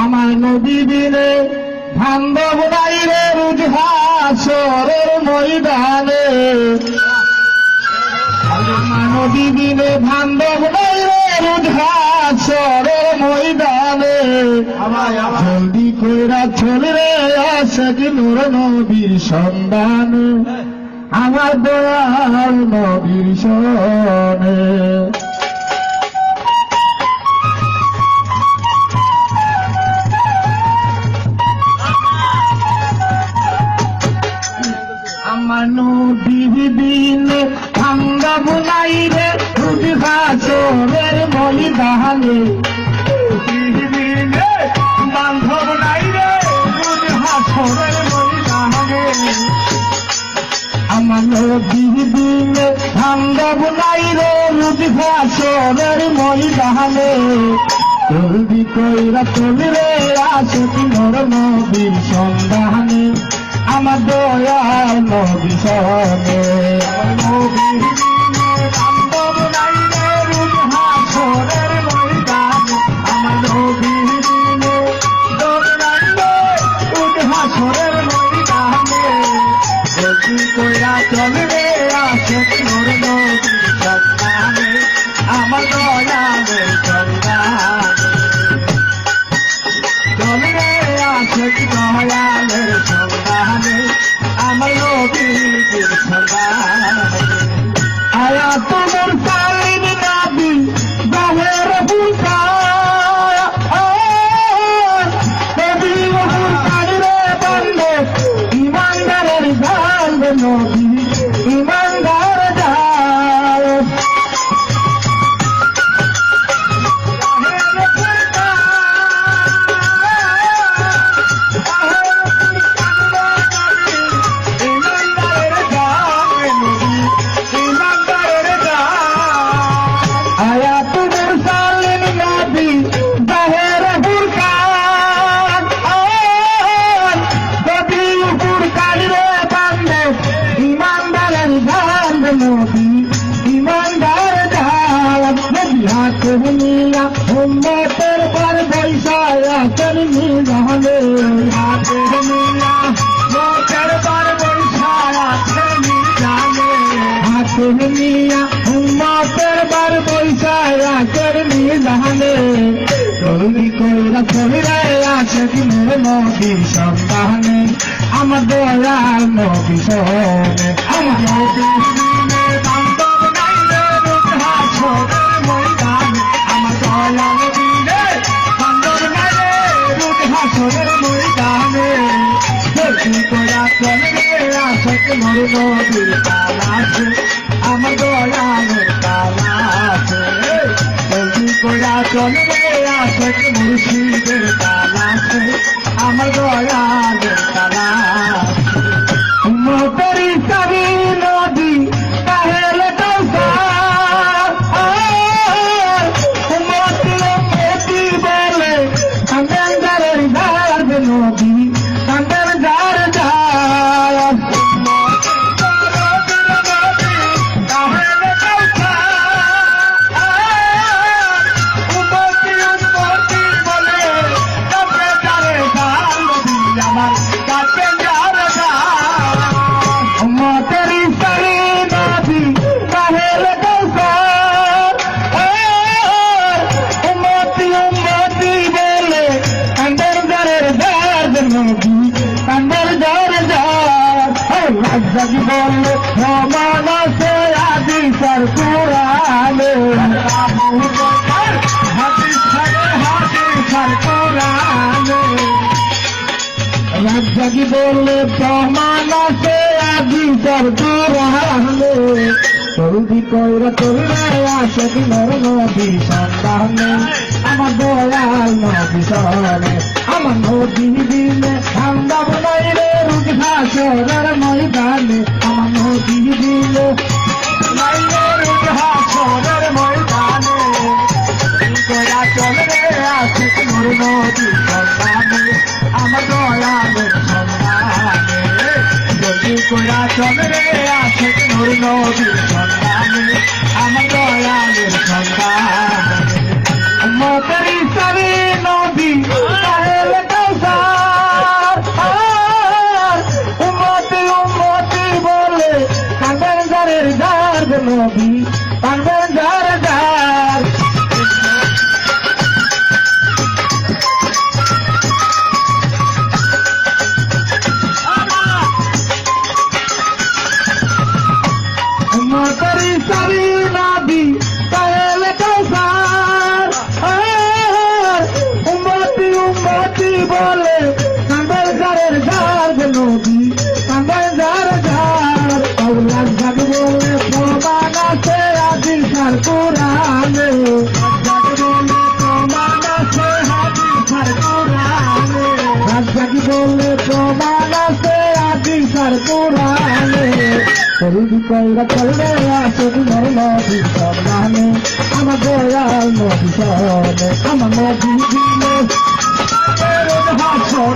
আমার নবী দিনে বান্ধব নাই রে রোজ হাসরের ময়দানে। আমার নবী দিনে বান্ধব নাই রে রোজ হাসরের ময়দানে। জলদি কইরা চল রে আশিক নূর নবীর সন্ধান, আমার দয়াল নবীর শরণে। আমার নবীর দিনে বান্ধব নাই রে রোজ হাসরের ময়দানে। বান্ধব নাই রে রোজ হাসরের ময়দানে। আমার নবীর দিনে বান্ধব নাই রে রোজ হাসরের ময়দানে। জলদি কইরা চল রে আশিক নূর নবীর সন্ধানে, আমার দয়াল নবী শরণে। নবীর দিনে বান্ধব নাই রে রোজ হাসরের ময়দানে। আমার নবীর দিনে বান্ধব নাই রে রোজ হাসরের ময়দানে। জলদি কইরা চল রে আশিক নূর নবীর সন্ধানে, আমার দয়ালের সন্ধানে। চল রে আশিক দয়ালের সন্ধানে, আমার নবীর সন্ধানে। আয়া তোমার সালিম নবী বাহের ফুলকায়া, নবী ফুলকার রে বন্দে ইমানদারের জান নবী ইমানদার জান। ইমানদার জান নবী হাতে নিয়া উম্মতের পর বৈশায়া চলনি জানে। হাতে নিয়া উম্মতের পর বৈশায়া চলনি জানে। হাতে নিয়া উম্মতের পর বৈশায়া চলনি জানে। জলদি কইরা চল রে আশিক নূর নবীর সন্ধানে, আমার দয়াল নবী শরণে। আমার নবীর দিনে বান্ধব নাই রে রোজ হাসরের ময়দানে। আমার দয়াল দিনে বান্ধব নাই রে রোজ হাসরের ময়দানে। জলদি কইরা চল রে আশিক নূর নবীর তালাশে, আমার দয়ালের তালাশে। জলদি কইরা চল রে আশিক মুর্শিদের তালাশে, আমার দয়ালের তালাশে। উম্মতের সাবি নদী তাহেলে কৌসার, উম্মতি উম্মতি বলে কান্দারের ধার নদী কান্দার ধার ধার। जग बोल माना से आदि सर पुराने, हाथी सर पुराने। जग बोल माना से आदि सर पुराने। जल्दी कइरा चल रे आशिक नूर नबीर सन्धाने, আমার দয়াল নবী শরণে। আমার নবীর দিনে বান্ধব নাই রে রোজ হাসরের ময়দানে। আমার নবীর দিনে নাই রে রোজ হাসরের ময়দানে। কইরা চল রে আশিক নূর নবীর সন্ধানে, আমার দয়ালের সন্ধানে। জলদি কইরা চল রে আশিক নূর নবীর সন্ধানে, আমার দয়ালের সন্ধানে। मोतरी सभी नदी কোরআনে রাজ্জাকি বলে প্রমাণ আছে হাদিসের কোরআনে তরুদি কইরা চলবে আশিক নর নবী সম্মানে আমার দয়াল নবী সনে আমার নবী দিলে হাসনে